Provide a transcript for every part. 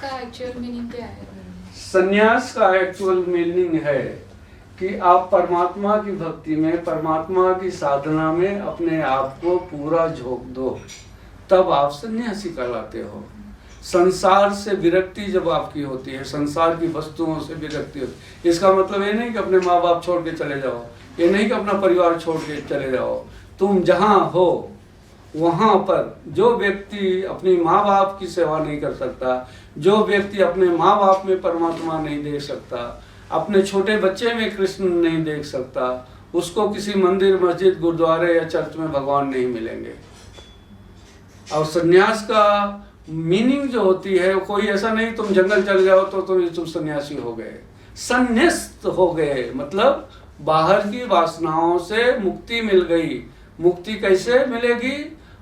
का actual meaning क्या है? संन्यास का एक्चुअल मीनिंग है कि आप परमात्मा की भक्ति में, परमात्मा की साधना में अपने आप को पूरा झोंक दो, तब आप सन्यासी कहलाते हो। संसार से विरक्ति जब आपकी होती है, संसार की वस्तुओं से विरक्ति होती है, इसका मतलब ये नहीं कि अपने माँ बाप छोड़ के चले जाओ, ये नहीं कि अपना परिवार छोड़ के चले जाओ। तुम जहाँ हो वहाँ पर जो व्यक्ति अपनी माँ बाप की सेवा नहीं कर सकता, जो व्यक्ति अपने माँ बाप में परमात्मा नहीं देख सकता, अपने छोटे बच्चे में कृष्ण नहीं देख सकता, उसको किसी मंदिर, मस्जिद, गुरुद्वारे या चर्च में भगवान नहीं मिलेंगे। और सन्यास का मीनिंग जो होती है, कोई ऐसा नहीं तुम जंगल चले जाओ तो तुम सन्यासी हो गए, संन्यास्त हो गए, मतलब बाहर की वासनाओं से मुक्ति मिल गई। मुक्ति कैसे मिलेगी?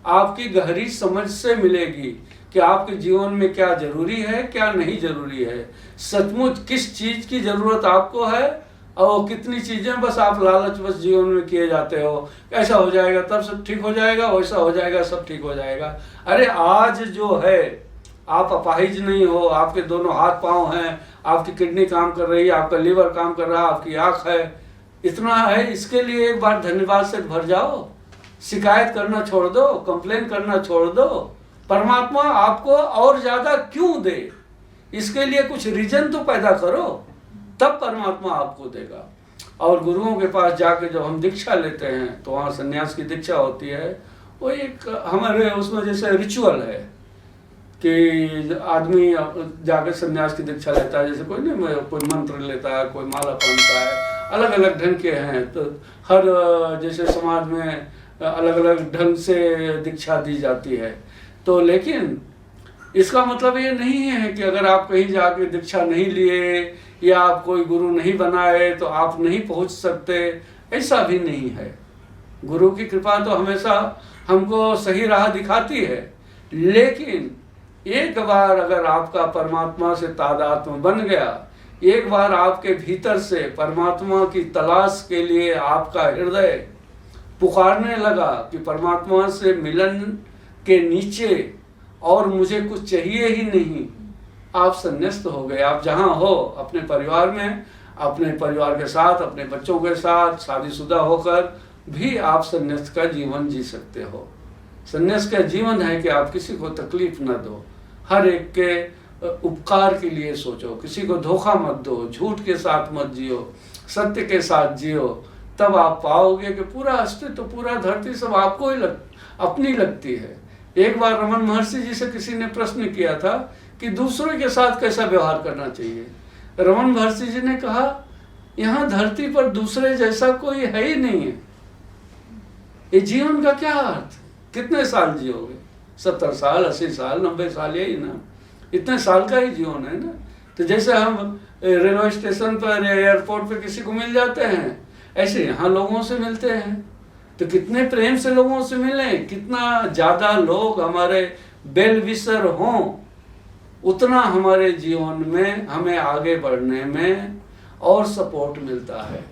आपकी गहरी समझ से मिलेगी कि आपके जीवन में क्या जरूरी है, क्या नहीं जरूरी है, सचमुच किस चीज की जरूरत आपको है, और कितनी चीजें बस आप लालच बस जीवन में किए जाते हो। ऐसा हो जाएगा तब सब ठीक हो जाएगा, वैसा हो जाएगा सब ठीक हो जाएगा। अरे आज जो है आप अपाहिज नहीं हो, आपके दोनों हाथ पांव हैं, आपकी किडनी काम कर रही है, आपका लीवर काम कर रहा है, आपकी आंख है, इतना है, इसके लिए एक बार धन्यवाद से भर जाओ। शिकायत करना छोड़ दो, कंप्लेन करना छोड़ दो। परमात्मा आपको और ज्यादा क्यों दे, इसके लिए कुछ रीजन तो पैदा करो, तब परमात्मा आपको देगा। और गुरुओं के पास जाके जब हम दीक्षा लेते हैं तो वहाँ सन्यास की दीक्षा होती है। वो एक हमारे उसमें जैसे रिचुअल है कि आदमी जाके सन्यास की दीक्षा लेता है, जैसे कोई नहीं, कोई मंत्र लेता है, कोई माला पहनता है, अलग अलग ढंग के हैं। तो हर जैसे समाज में अलग अलग ढंग से दीक्षा दी जाती है। तो लेकिन इसका मतलब ये नहीं है कि अगर आप कहीं जाके दीक्षा नहीं लिए या आप कोई गुरु नहीं बनाए तो आप नहीं पहुंच सकते, ऐसा भी नहीं है। गुरु की कृपा तो हमेशा हमको सही राह दिखाती है, लेकिन एक बार अगर आपका परमात्मा से तादात्म्य बन गया, एक बार आपके भीतर से परमात्मा की तलाश के लिए आपका हृदय पुकारने लगा कि परमात्मा से मिलन के नीचे और मुझे कुछ चाहिए ही नहीं, आप संन्यास्त हो गए। आप जहाँ हो अपने परिवार में, अपने परिवार के साथ, अपने बच्चों के साथ शादीशुदा होकर भी आप संन्यास्त का जीवन जी सकते हो। संन्यास का जीवन है कि आप किसी को तकलीफ न दो, हर एक के उपकार के लिए सोचो, किसी को धोखा मत दो, झूठ के साथ मत जियो, सत्य के साथ जियो। तब आप पाओगे कि पूरा अस्तित्व, पूरा धरती सब आपको ही अपनी लगती है। एक बार रमन महर्षि जी से किसी ने प्रश्न किया था कि दूसरों के साथ कैसा व्यवहार करना चाहिए। रमन महर्षि जी ने कहा, यहाँ धरती पर दूसरे जैसा कोई है ही नहीं है, ये जीवन का क्या अर्थ? कितने साल जियोगे? 70 साल, 80 साल, 90 साल, यही ना, इतने साल का ही जीवन है ना। तो जैसे हम रेलवे स्टेशन पर या एयरपोर्ट पर किसी को मिल जाते हैं, ऐसे यहाँ लोगों से मिलते हैं। तो कितने प्रेम से लोगों से मिलें, कितना ज्यादा लोग हमारे बेल विशर हों, उतना हमारे जीवन में हमें आगे बढ़ने में और सपोर्ट मिलता है।